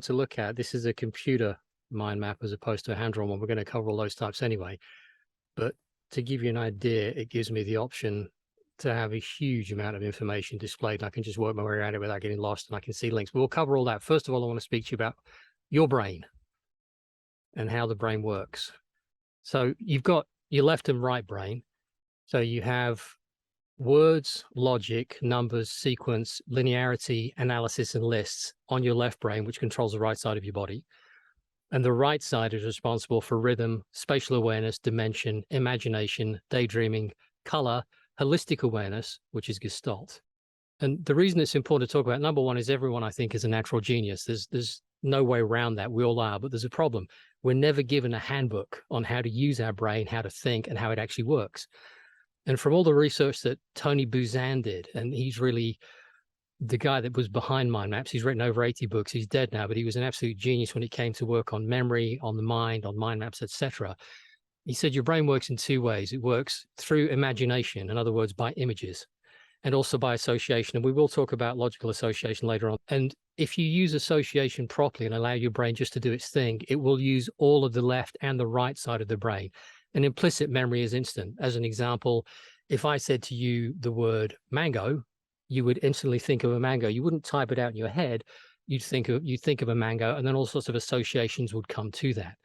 To look at, this is a computer mind map as opposed to a hand-drawn one. We're going to cover all those types anyway. But to give you an idea, it gives me the option to have a huge amount of information displayed. I can just work my way around it without getting lost, and I can see links. But we'll cover all that. First of all, I want to speak to you about your brain and how the brain works. So you've got your left and right brain. So you have words, logic, numbers, sequence, linearity, analysis, and lists on your left brain, which controls the right side of your body. And the right side is responsible for rhythm, spatial awareness, dimension, imagination, daydreaming, color, holistic awareness, which is Gestalt. And the reason it's important to talk about, number one, is everyone, I think, is a natural genius. There's no way around that. We all are, but there's a problem. We're never given a handbook on how to use our brain, how to think, and how it actually works. And from all the research that Tony Buzan did, and he's really the guy that was behind mind maps. He's written over 80 books. He's dead now, but he was an absolute genius when it came to work on memory, on the mind, on mind maps, etc. He said your brain works in two ways. It works through imagination, in other words, by images, and also by association. And we will talk about logical association later on. And if you use association properly and allow your brain just to do its thing, it will use all of the left and the right side of the brain. And implicit memory is instant. As an example, if I said to you the word mango, you would instantly think of a mango. You wouldn't type it out in your head. You'd think of a mango, and then all sorts of associations would come to that.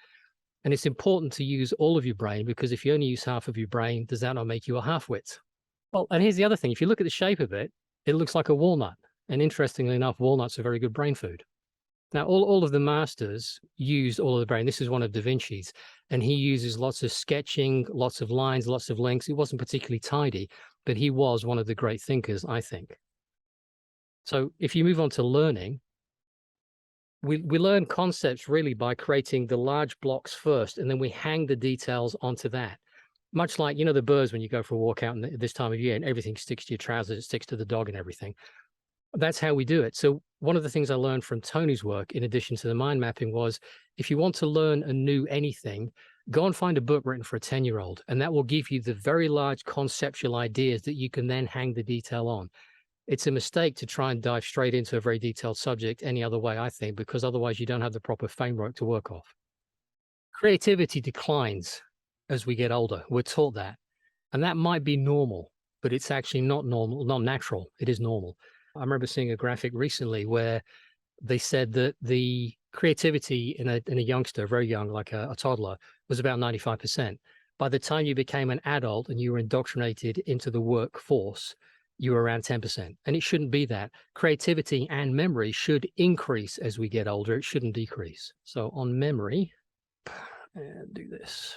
And it's important to use all of your brain, because if you only use half of your brain, does that not make you a half-wit? Well, and here's the other thing. If you look at the shape of it, it looks like a walnut. And interestingly enough, walnuts are very good brain food. Now, all of the masters used all of the brain. This is one of Da Vinci's, and he uses lots of sketching, lots of lines, lots of links. It wasn't particularly tidy, but he was one of the great thinkers, I think. So if you move on to learning, we learn concepts really by creating the large blocks first, and then we hang the details onto that. Much like, you know, the birds when you go for a walk out this time of year and everything sticks to your trousers, it sticks to the dog and everything. That's how we do it. So one of the things I learned from Tony's work, in addition to the mind mapping, was if you want to learn a new anything, go and find a book written for a 10-year-old, and that will give you the very large conceptual ideas that you can then hang the detail on. It's a mistake to try and dive straight into a very detailed subject any other way, I think, because otherwise you don't have the proper framework to work off. Creativity declines as we get older. We're taught that. And that might be normal, but it's actually not normal, not natural. It is normal. I remember seeing a graphic recently where they said that the creativity in a youngster, very young, like a toddler, was about 95%. By the time you became an adult and you were indoctrinated into the workforce, you were around 10%. And it shouldn't be that. Creativity and memory should increase as we get older. It shouldn't decrease. So on memory, and do this.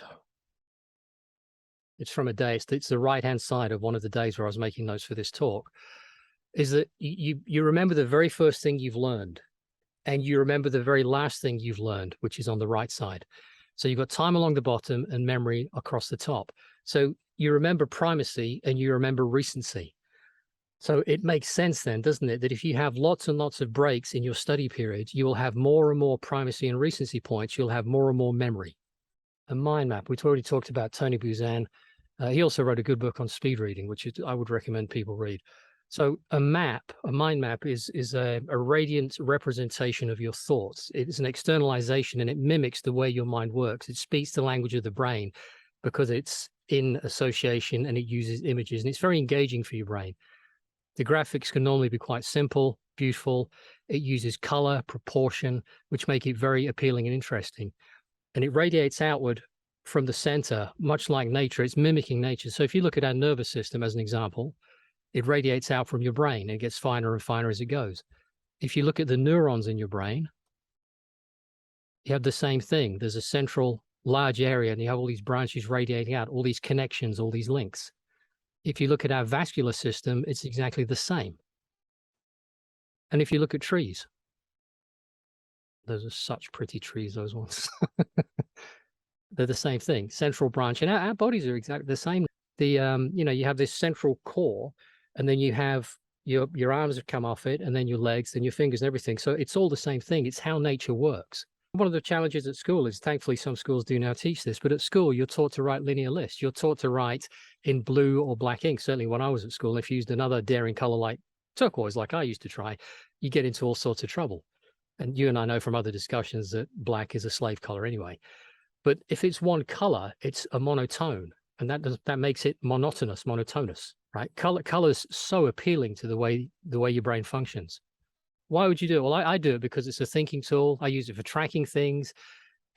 It's from a day, it's the right-hand side of one of the days where I was making notes for this talk, is that you remember the very first thing you've learned, and you remember the very last thing you've learned, which is on the right side. So you've got time along the bottom and memory across the top. So you remember primacy and you remember recency. So it makes sense then, doesn't it, that if you have lots and lots of breaks in your study period, you will have more and more primacy and recency points. You'll have more and more memory. A mind map, we've already talked about Tony Buzan. He also wrote a good book on speed reading, which I would recommend people read. So a map, a mind map is a radiant representation of your thoughts. It's an externalization, and it mimics the way your mind works. It speaks the language of the brain because it's in association and it uses images, and it's very engaging for your brain. The graphics can normally be quite simple, beautiful. It uses color, proportion, which make it very appealing and interesting. And it radiates outward from the center, much like nature. It's mimicking nature. So if you look at our nervous system as an example, it radiates out from your brain and it gets finer and finer as it goes. If you look at the neurons in your brain, you have the same thing. There's a central large area and you have all these branches radiating out, all these connections, all these links. If you look at our vascular system, it's exactly the same. And if you look at trees, those are such pretty trees, those ones. They're the same thing, central branch. And our bodies are exactly the same. You know, you have this central core, and then you have your arms have come off it, and then your legs, and your fingers and everything. So it's all the same thing. It's how nature works. One of the challenges at school is, thankfully, some schools do now teach this, but at school, you're taught to write linear lists. You're taught to write in blue or black ink. Certainly when I was at school, if you used another daring color like turquoise, like I used to try, you get into all sorts of trouble. And you and I know from other discussions that black is a slave color anyway. But if it's one color, it's a monotone, and that makes it monotonous, right? Color's so appealing to the way your brain functions. Why would you do it? Well, I do it because it's a thinking tool. I use it for tracking things.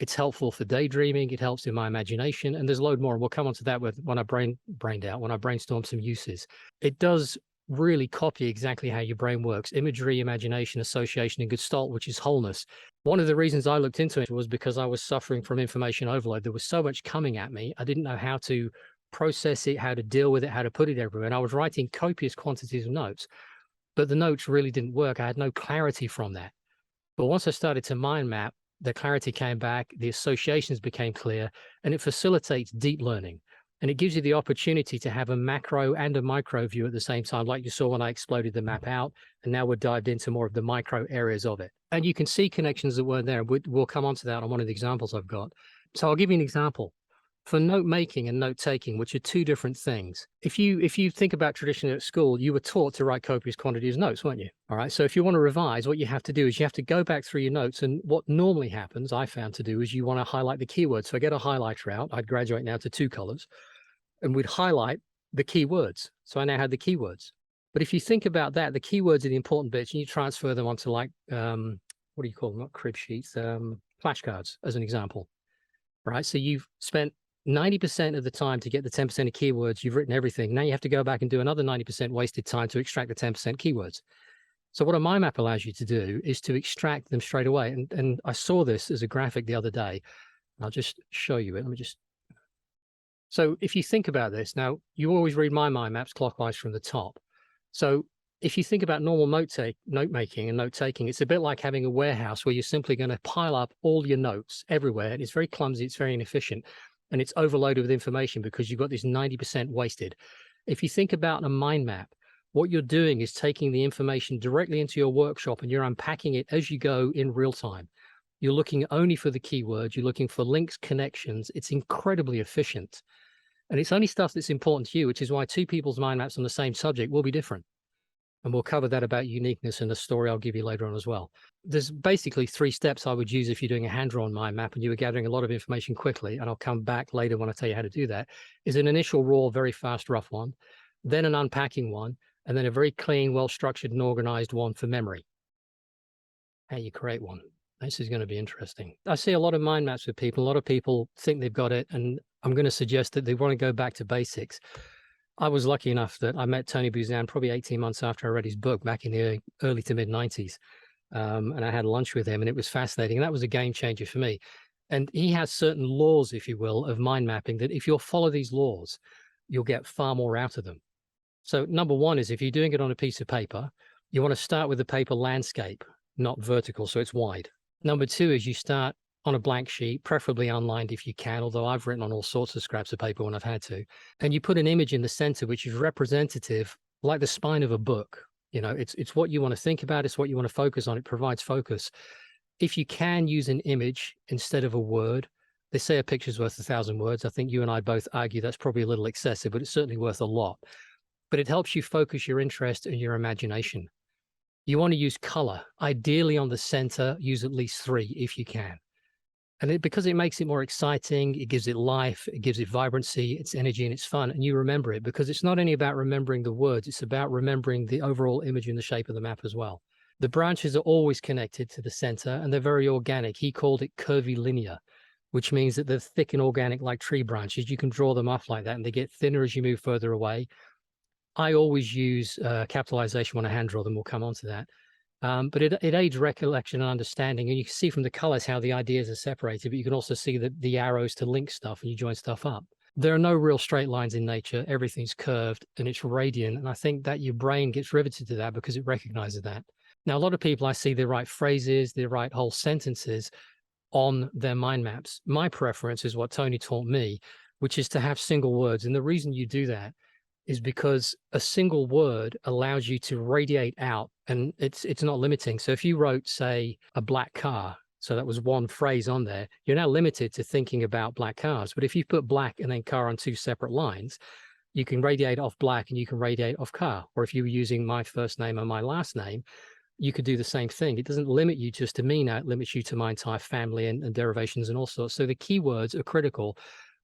It's helpful for daydreaming. It helps in my imagination, and there's a load more. And we'll come on to that when I brainstorm some uses. It does really copy exactly how your brain works: imagery, imagination, association, and Gestalt, which is wholeness. One of the reasons I looked into it was because I was suffering from information overload. There was so much coming at me. I didn't know how to process it, how to deal with it, how to put it everywhere. And I was writing copious quantities of notes, but the notes really didn't work. I had no clarity from that. But once I started to mind map, the clarity came back, the associations became clear, and it facilitates deep learning. And it gives you the opportunity to have a macro and a micro view at the same time, like you saw when I exploded the map out. And now we're dived into more of the micro areas of it. And you can see connections that weren't there. We'll come on to that on one of the examples I've got. So I'll give you an example. For note making and note taking, which are two different things. If you think about traditionally at school, you were taught to write copious quantities of notes, weren't you? All right. So if you want to revise, what you have to do is you have to go back through your notes. And what normally happens, I found to do, is you want to highlight the keywords. So I get a highlighter out. I'd graduate now to 2 colors, and we'd highlight the keywords. So I now had the keywords. But if you think about that, the keywords are the important bits, and you transfer them onto, like, what do you call them? Not crib sheets, flashcards, as an example. Right. So you've spent 90% of the time to get the 10% of keywords. You've written everything. Now you have to go back and do another 90% wasted time to extract the 10% keywords. So what a mind map allows you to do is to extract them straight away. And I saw this as a graphic the other day. I'll just show you it. Let me just. So if you think about this, now you always read my mind maps clockwise from the top. So if you think about normal note making and note taking, it's a bit like having a warehouse where you're simply going to pile up all your notes everywhere. And it's very clumsy. It's very inefficient. And it's overloaded with information because you've got this 90% wasted. If you think about a mind map, what you're doing is taking the information directly into your workshop and you're unpacking it as you go in real time. You're looking only for the keywords. You're looking for links, connections. It's incredibly efficient. And it's only stuff that's important to you, which is why two people's mind maps on the same subject will be different. And we'll cover that about uniqueness in the story I'll give you later on as well. There's basically 3 steps I would use if you're doing a hand-drawn mind map and you were gathering a lot of information quickly, and I'll come back later when I tell you how to do that, is an initial raw, very fast, rough one, then an unpacking one, and then a very clean, well-structured and organized one for memory. How you create one. This is going to be interesting. I see a lot of mind maps with people. A lot of people think they've got it, and I'm going to suggest that they want to go back to basics. I was lucky enough that I met Tony Buzan probably 18 months after I read his book back in the early to mid 90s. And I had lunch with him and it was fascinating. And that was a game changer for me. And he has certain laws, if you will, of mind mapping that if you'll follow these laws, you'll get far more out of them. So number one is if you're doing it on a piece of paper, you want to start with the paper landscape, not vertical, so it's wide. Number 2 is you start on a blank sheet, preferably unlined if you can, although I've written on all sorts of scraps of paper when I've had to. And you put an image in the center, which is representative, like the spine of a book. You know, it's what you want to think about. It's what you want to focus on. It provides focus. If you can use an image instead of a word, they say a picture's worth 1,000 words. I think you and I both argue that's probably a little excessive, but it's certainly worth a lot. But it helps you focus your interest and your imagination. You want to use color. Ideally on the center, use at least 3 if you can. And because it makes it more exciting, it gives it life, it gives it vibrancy, it's energy, and it's fun. And you remember it because it's not only about remembering the words, it's about remembering the overall image and the shape of the map as well. The branches are always connected to the center and they're very organic. He called it curvilinear, which means that they're thick and organic like tree branches. You can draw them off like that and they get thinner as you move further away. I always use capitalization when I hand draw them. We'll come on to that. But it aids recollection and understanding. And you can see from the colors how the ideas are separated, but you can also see the arrows to link stuff and you join stuff up. There are no real straight lines in nature. Everything's curved and it's radiant. And I think that your brain gets riveted to that because it recognizes that. Now, a lot of people I see, they write phrases, they write whole sentences on their mind maps. My preference is what Tony taught me, which is to have single words. And the reason you do that is because a single word allows you to radiate out and it's not limiting. So if you wrote, say, a black car, so that was one phrase on there, you're now limited to thinking about black cars. But if you put black and then car on 2 separate lines, you can radiate off black and you can radiate off car. Or if you were using my first name and my last name, you could do the same thing. It doesn't limit you just to me now, it limits you to my entire family and derivations and all sorts. So the keywords are critical,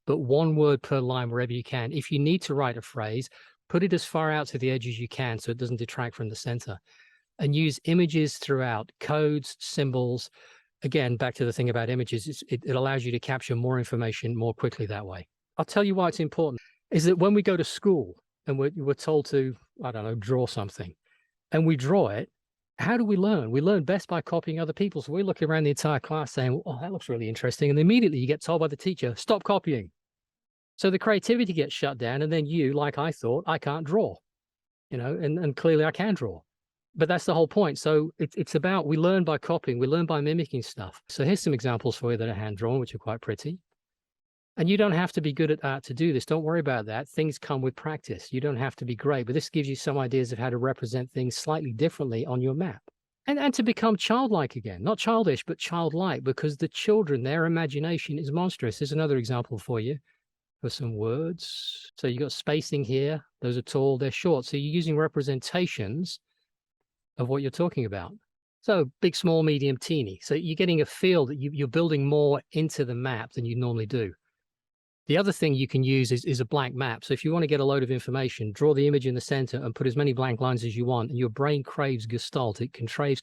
but one word per line wherever you can. If you need to write a phrase, put it as far out to the edge as you can so it doesn't detract from the center. And use images throughout, codes, symbols. Again, back to the thing about images, it allows you to capture more information more quickly that way. I'll tell you why it's important, is that when we go to school and we're told to, I don't know, draw something, and we draw it, how do we learn? We learn best by copying other people. So we're looking around the entire class saying, oh, that looks really interesting. And immediately you get told by the teacher, stop copying. So the creativity gets shut down. And then you, like I thought, I can't draw, and clearly I can draw. But that's the whole point. So it's about, we learn by copying, we learn by mimicking stuff. So here's some examples for you that are hand-drawn, which are quite pretty. And you don't have to be good at art to do this. Don't worry about that. Things come with practice. You don't have to be great, but this gives you some ideas of how to represent things slightly differently on your map. And to become childlike again, not childish, but childlike, because the children, their imagination is monstrous. Here's another example for you for some words. So you got spacing here. Those are tall, they're short. So you're using representations of what you're talking about. So big, small, medium, teeny. So you're getting a feel that you're building more into the map than you normally do. The other thing you can use is a blank map. So if you want to get a load of information, draw the image in the center and put as many blank lines as you want. And your brain craves gestalt. It craves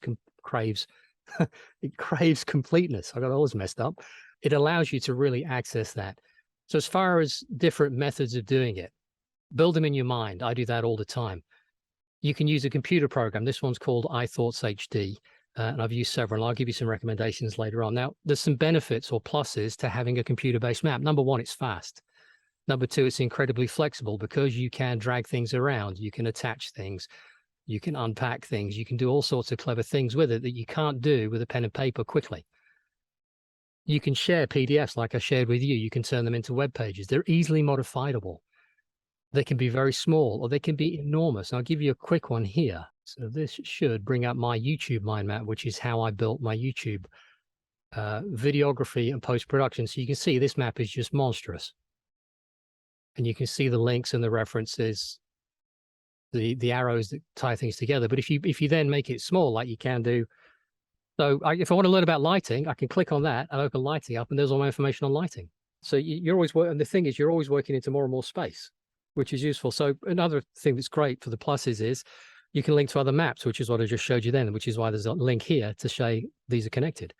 it craves completeness. I got all this messed up. It allows you to really access that. So as far as different methods of doing it, build them in your mind. I do that all the time. You can use a computer program. This one's called iThoughts HD. And I've used several, and I'll give you some recommendations later on. Now, there's some benefits or pluses to having a computer-based map. Number one, it's fast. Number two, it's incredibly flexible because you can drag things around. You can attach things. You can unpack things. You can do all sorts of clever things with it that you can't do with a pen and paper quickly. You can share PDFs like I shared with you. You can turn them into web pages. They're easily modifiable. They can be very small or they can be enormous. I'll give you a quick one here. So this should bring up my YouTube mind map, which is how I built my YouTube videography and post-production. So you can see this map is just monstrous. And you can see the links and the references, the arrows that tie things together. But if you then make it small, like you can do, so if I want to learn about lighting, I can click on that and open lighting up, and there's all my information on lighting. So you're always working, and the thing is, you're always working into more and more space, which is useful. So another thing that's great for the pluses is you can link to other maps, which is what I just showed you then, which is why there's a link here to show these are connected.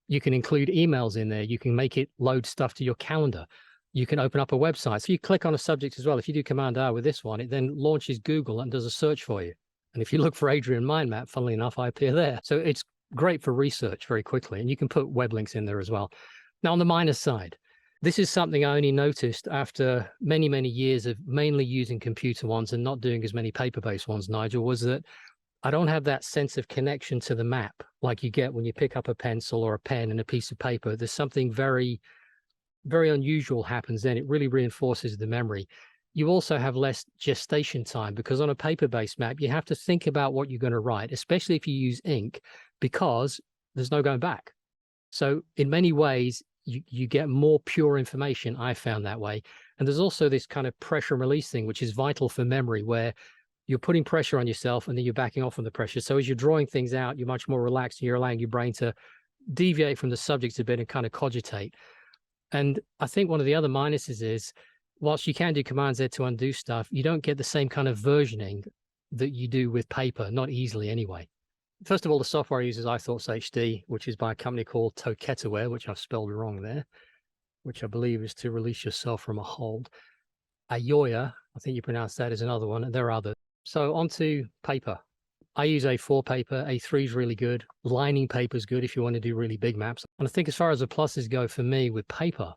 You can include emails in there. You can make it load stuff to your calendar. You can open up a website. So you click on a subject as well. If you do Command R with this one, it then launches Google and does a search for you. And if you look for Adrian Mind Map, funnily enough, I appear there. So it's great for research very quickly. And you can put web links in there as well. Now, on the minus side, this is something I only noticed after many, many years of mainly using computer ones and not doing as many paper-based ones, Nigel, was that I don't have that sense of connection to the map like you get when you pick up a pencil or a pen and a piece of paper. There's something very, very unusual happens then. It really reinforces the memory. You also have less gestation time because on a paper-based map, you have to think about what you're going to write, especially if you use ink, because there's no going back. So in many ways, you get more pure information. I found that way. And there's also this kind of pressure and release thing, which is vital for memory, where you're putting pressure on yourself and then you're backing off from the pressure. So as you're drawing things out, you're much more relaxed and you're allowing your brain to deviate from the subject a bit and kind of cogitate. And I think one of the other minuses is, whilst you can do Command Z to undo stuff, you don't get the same kind of versioning that you do with paper, not easily anyway. First of all, the software uses iThoughts HD, which is by a company called Toketaware, which I've spelled wrong there, which I believe is to release yourself from a hold. Ayoya, I think you pronounce that, is another one, and there are others. So onto paper. I use A4 paper. A3 is really good. Lining paper is good if you want to do really big maps. And I think as far as the pluses go for me with paper,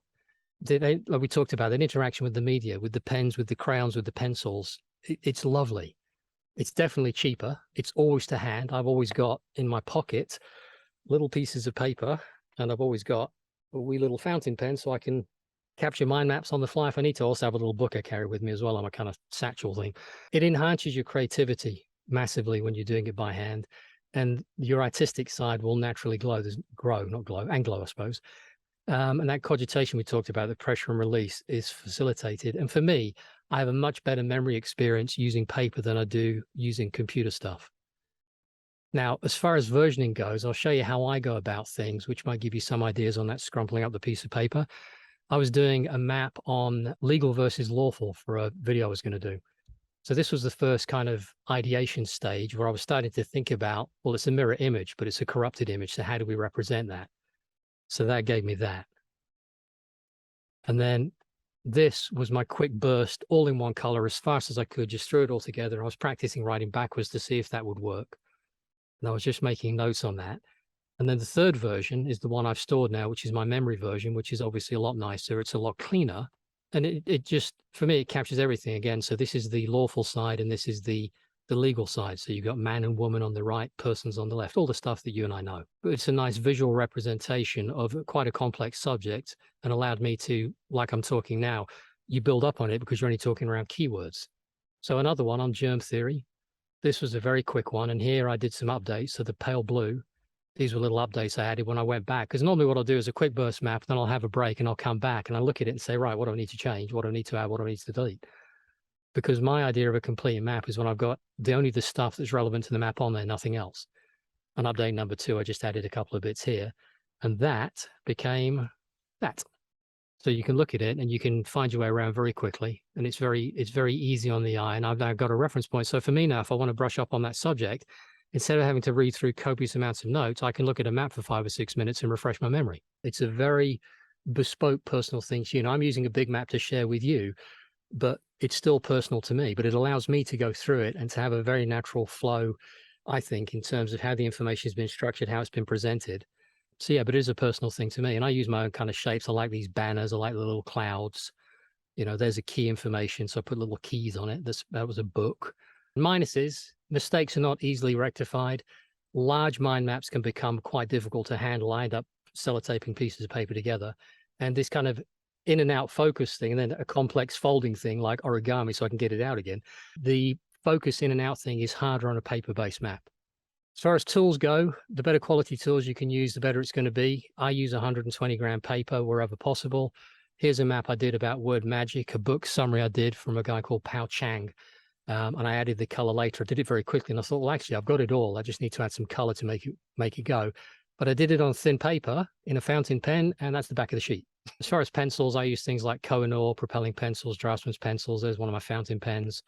like we talked about, that interaction with the media, with the pens, with the crayons, with the pencils, it's lovely. It's definitely cheaper. It's always to hand. I've always got in my pocket little pieces of paper, and I've always got a wee little fountain pen so I can capture mind maps on the fly if I need to. Also have a little book I carry with me as well. I'm a kind of satchel thing. It enhances your creativity massively when you're doing it by hand, and your artistic side will naturally grow, I suppose. And that cogitation we talked about, the pressure and release, is facilitated. And for me, I have a much better memory experience using paper than I do using computer stuff. Now, as far as versioning goes, I'll show you how I go about things, which might give you some ideas on that scrumpling up the piece of paper. I was doing a map on legal versus lawful for a video I was going to do. So this was the first kind of ideation stage where I was starting to think about, well, it's a mirror image, but it's a corrupted image. So how do we represent that? So that gave me that. And then this was my quick burst, all in one color, as fast as I could, just threw it all together. I was practicing writing backwards to see if that would work. And I was just making notes on that. And then the third version is the one I've stored now, which is my memory version, which is obviously a lot nicer. It's a lot cleaner. And it just, for me, it captures everything again. So this is the lawful side and this is the legal side. So you've got man and woman on the right, persons on the left, all the stuff that you and I know. But it's a nice visual representation of quite a complex subject and allowed me to, like I'm talking now, you build up on it because you're only talking around keywords. So another one on germ theory. This was a very quick one. And here I did some updates. So the pale blue, these were little updates I added when I went back. Because normally what I'll do is a quick burst map, then I'll have a break and I'll come back and I'll look at it and say, right, what do I need to change? What do I need to add? What do I need to delete? Because my idea of a complete map is when I've got only the stuff that's relevant to the map on there, nothing else. On update number 2, I just added a couple of bits here. And that became that. So you can look at it and you can find your way around very quickly. And it's very easy on the eye. And I've now got a reference point. So for me now, if I want to brush up on that subject, instead of having to read through copious amounts of notes, I can look at a map for 5 or 6 minutes and refresh my memory. It's a very bespoke personal thing to you. And I'm using a big map to share with you, but it's still personal to me. But it allows me to go through it and to have a very natural flow, I think, in terms of how the information has been structured, how it's been presented. So yeah, but it is a personal thing to me. And I use my own kind of shapes. I like these banners. I like the little clouds. You know, there's a key information. So I put little keys on it. That was a book. Minuses, mistakes are not easily rectified. Large mind maps can become quite difficult to handle. I end up sellotaping pieces of paper together. And this kind of in and out focus thing, and then a complex folding thing like origami so I can get it out again. The focus in and out thing is harder on a paper-based map. As far as tools go, the better quality tools you can use, the better it's going to be. I use 120 gram paper wherever possible. Here's a map I did about word magic, a book summary I did from a guy called Pao Chang. And I added the color later. I did it very quickly and I thought, well, actually, I've got it all. I just need to add some color to make it go. But I did it on thin paper in a fountain pen, and that's the back of the sheet. As far as pencils, I use things like Koh-i-Noor, propelling pencils, Draftsman's pencils. There's one of my fountain pens,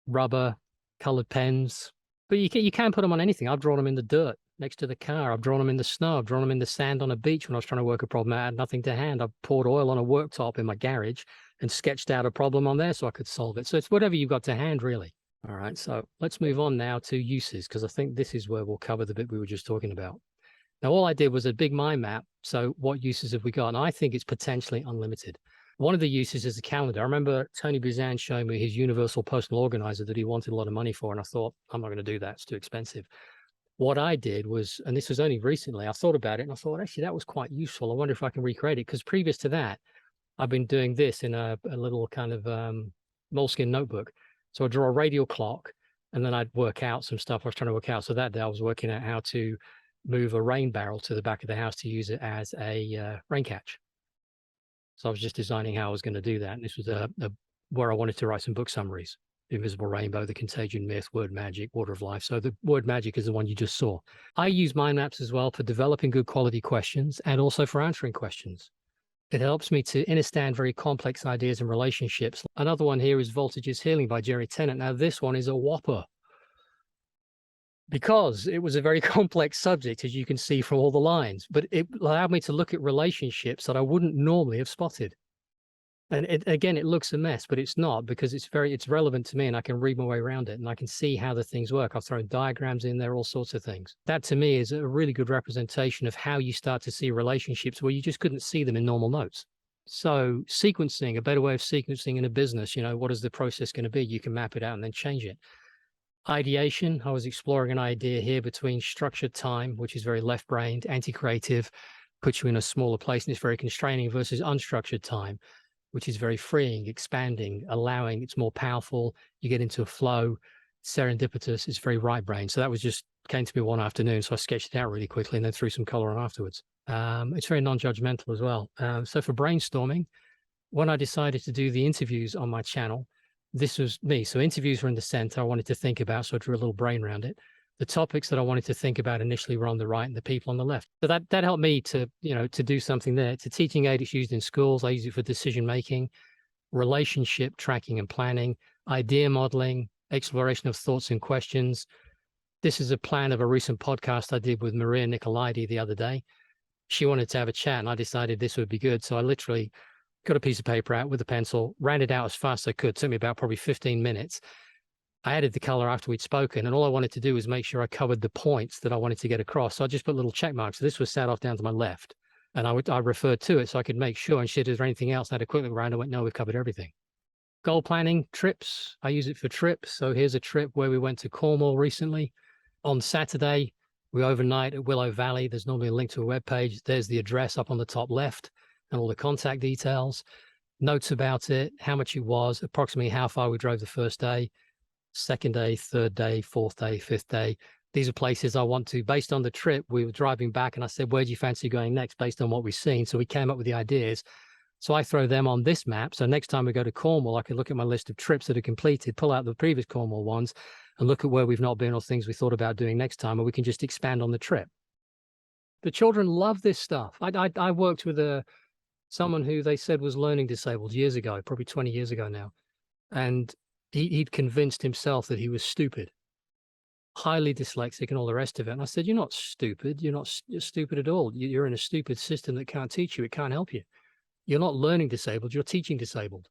rubber, colored pens. But you can put them on anything. I've drawn them in the dirt next to the car. I've drawn them in the snow. I've drawn them in the sand on a beach when I was trying to work a problem. I had nothing to hand. I poured oil on a worktop in my garage and sketched out a problem on there so I could solve it. So it's whatever you've got to hand, really. All right, so let's move on now to uses, because I think this is where we'll cover the bit we were just talking about. Now, all I did was a big mind map. So what uses have we got? And I think it's potentially unlimited. One of the uses is the calendar. I remember Tony Buzan showing me his universal personal organizer that he wanted a lot of money for. And I thought, I'm not going to do that. It's too expensive. What I did was, and this was only recently, I thought about it and I thought, actually, that was quite useful. I wonder if I can recreate it. Because previous to that, I've been doing this in a little kind of moleskin notebook. So I draw a radial clock and then I'd work out some stuff I was trying to work out. So that day I was working out how to move a rain barrel to the back of the house to use it as a rain catch. So I was just designing how I was going to do that. And this was where I wanted to write some book summaries. The Invisible Rainbow, The Contagion Myth, Word Magic, Water of Life. So the Word Magic is the one you just saw. I use mind maps as well for developing good quality questions and also for answering questions. It helps me to understand very complex ideas and relationships. Another one here is Voltage's Healing by Jerry Tennant. Now this one is a whopper, because it was a very complex subject, as you can see from all the lines, but it allowed me to look at relationships that I wouldn't normally have spotted. And again, it looks a mess, but it's not, because it's relevant to me and I can read my way around it and I can see how the things work. I've thrown diagrams in there, all sorts of things. That to me is a really good representation of how you start to see relationships where you just couldn't see them in normal notes. So sequencing, a better way of sequencing in a business, what is the process going to be? You can map it out and then change it. Ideation, I was exploring an idea here between structured time, which is very left-brained, anti-creative, puts you in a smaller place and it's very constraining, versus unstructured time, which is very freeing, expanding, allowing, it's more powerful. You get into a flow, serendipitous, it's very right-brained. So that was just came to me one afternoon. So I sketched it out really quickly and then threw some color on afterwards. It's very non-judgmental as well. So for brainstorming, when I decided to do the interviews on my channel, this was me. So interviews were in the center. I wanted to think about, so I drew a little brain around it. The topics that I wanted to think about initially were on the right and the people on the left. So that helped me to, to do something there. It's a teaching aid. It's used in schools. I use it for decision making, relationship tracking and planning, idea modeling, exploration of thoughts and questions. This is a plan of a recent podcast I did with Maria Nicolaides the other day. She wanted to have a chat and I decided this would be good. So I literally got a piece of paper out with a pencil, ran it out as fast as I could. It took me about probably 15 minutes. I added the color after we'd spoken, and all I wanted to do was make sure I covered the points that I wanted to get across. So I just put little check marks. So this was sat off down to my left, and I referred to it so I could make sure. And shit, is there anything else? I had a quick look around. I went, no, we've covered everything. Goal planning, trips. I use it for trips. So here's a trip where we went to Cornwall recently. On Saturday, we overnight at Willow Valley. There's normally a link to a web page. There's the address up on the top left and all the contact details, notes about it, how much it was, approximately how far we drove the first day, second day, third day, fourth day, fifth day. These are places I want to, based on the trip, we were driving back and I said, where do you fancy going next based on what we've seen? So we came up with the ideas. So I throw them on this map. So next time we go to Cornwall, I can look at my list of trips that are completed, pull out the previous Cornwall ones and look at where we've not been or things we thought about doing next time, or we can just expand on the trip. The children love this stuff. I worked with someone who they said was learning disabled years ago, probably 20 years ago now. And he'd convinced himself that he was stupid, highly dyslexic and all the rest of it. And I said, you're not stupid. You're stupid at all. You're in a stupid system that can't teach you. It can't help you. You're not learning disabled. You're teaching disabled.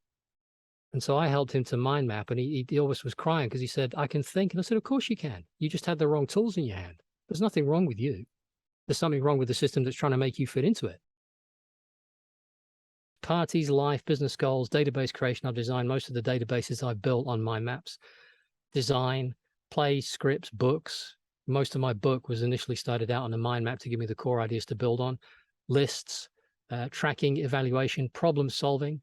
And so I helped him to mind map, and he always was crying because he said, I can think. And I said, of course you can. You just had the wrong tools in your hand. There's nothing wrong with you. There's something wrong with the system that's trying to make you fit into it. Parties, life, business goals, database creation. I've designed most of the databases I've built on mind maps. Design, plays, scripts, books. Most of my book was initially started out on a mind map to give me the core ideas to build on. Lists, tracking, evaluation, problem solving.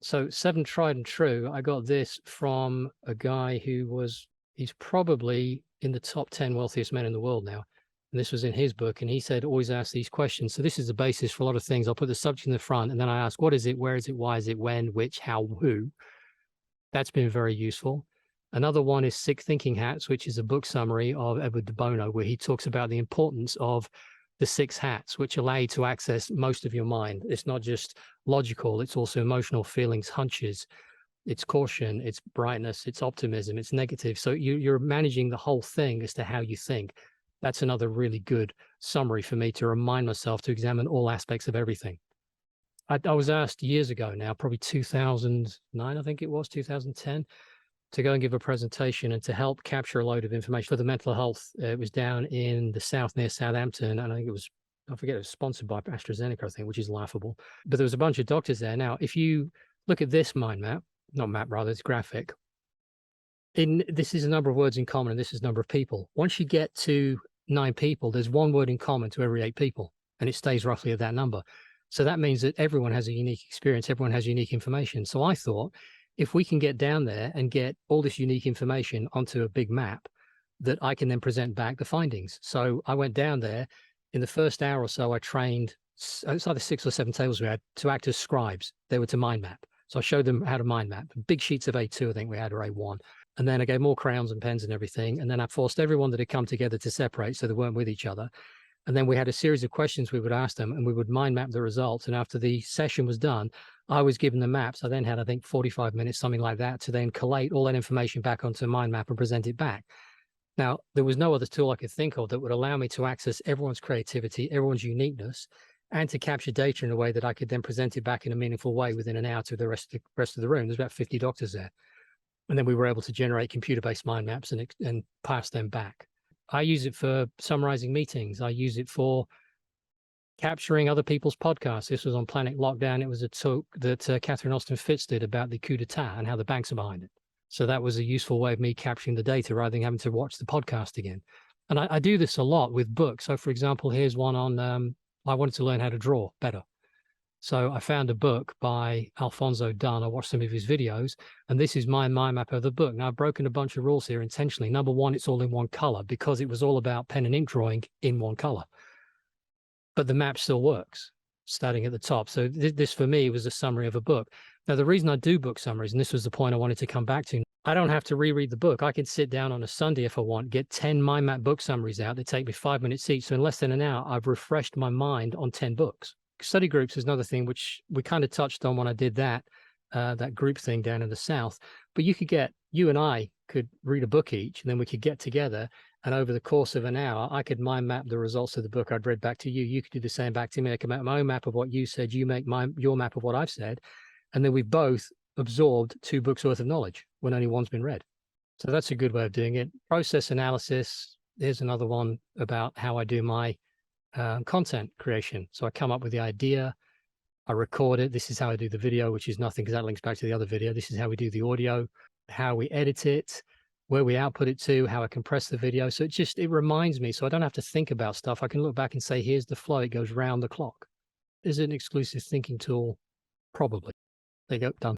So 7 tried and true. I got this from a guy he's probably in the top 10 wealthiest men in the world now. And this was in his book. And he said, always ask these questions. So this is the basis for a lot of things. I'll put the subject in the front and then I ask, what is it? Where is it? Why is it? When? Which? How? Who? That's been very useful. Another one is Sick Thinking Hats, which is a book summary of Edward de Bono, where he talks about the importance of the 6 hats, which allow you to access most of your mind. It's not just logical, it's also emotional feelings, hunches, it's caution, it's brightness, it's optimism, it's negative. So you're managing the whole thing as to how you think. That's another really good summary for me to remind myself to examine all aspects of everything. I was asked years ago now, probably 2009, I think it was, 2010, to go and give a presentation and to help capture a load of information for the mental health. It was down in the south near Southampton. And I think I forget, it was sponsored by AstraZeneca, I think, which is laughable. But there was a bunch of doctors there. Now, if you look at this mind map, not map, rather, it's graphic. This is a number of words in common, and this is a number of people. Once you get to 9 people, there's 1 word in common to every 8 people, and it stays roughly at that number. So that means that everyone has a unique experience. Everyone has unique information. So I thought, if we can get down there and get all this unique information onto a big map, that I can then present back the findings. So I went down there. In the first hour or so, I trained, it's either 6 or 7 tables we had, to act as scribes. They were to mind map. So I showed them how to mind map. Big sheets of A2, I think we had, or A1. And then I gave more crayons and pens and everything. And then I forced everyone that had come together to separate so they weren't with each other. And then we had a series of questions we would ask them, and we would mind map the results. And after the session was done, I was given the maps. I then had, I think, 45 minutes, something like that, to then collate all that information back onto a mind map and present it back. Now, there was no other tool I could think of that would allow me to access everyone's creativity, everyone's uniqueness, and to capture data in a way that I could then present it back in a meaningful way within an hour to the rest of the room. There's about 50 doctors there. And then we were able to generate computer-based mind maps and pass them back. I use it for summarizing meetings. I use it for capturing other people's podcasts. This was on Planet Lockdown. It was a talk that Catherine Austin Fitz did about the coup d'etat and how the banks are behind it. So that was a useful way of me capturing the data rather than having to watch the podcast again. And I do this a lot with books. So for example, here's one on, I wanted to learn how to draw better. So I found a book by Alfonso Dunn. I watched some of his videos, and this is my mind map of the book. Now, I've broken a bunch of rules here intentionally. Number one, it's all in one color because it was all about pen and ink drawing in one color. But the map still works, starting at the top. So this, for me, was a summary of a book. Now, the reason I do book summaries, and this was the point I wanted to come back to, I don't have to reread the book. I can sit down on a Sunday if I want, get 10 mind map book summaries out. They take me 5 minutes each. So in less than an hour, I've refreshed my mind on 10 books. Study groups is another thing which we kind of touched on when I did that group thing down in the South. But you and I could read a book each, and then we could get together. And over the course of an hour, I could mind map the results of the book I'd read back to you. You could do the same back to me. I could make my own map of what you said. You make your map of what I've said. And then we both absorbed 2 books worth of knowledge when only one's been read. So that's a good way of doing it. Process analysis. Here's another one about how I do my content creation. So I come up with the idea, I record it. This is how I do the video, which is nothing because that links back to the other video. This is how we do the audio, how we edit it, where we output it to, how I compress the video. So it reminds me, so I don't have to think about stuff. I can look back and say, here's the flow. It goes round the clock. Is it an exclusive thinking tool? Probably. There you go, done.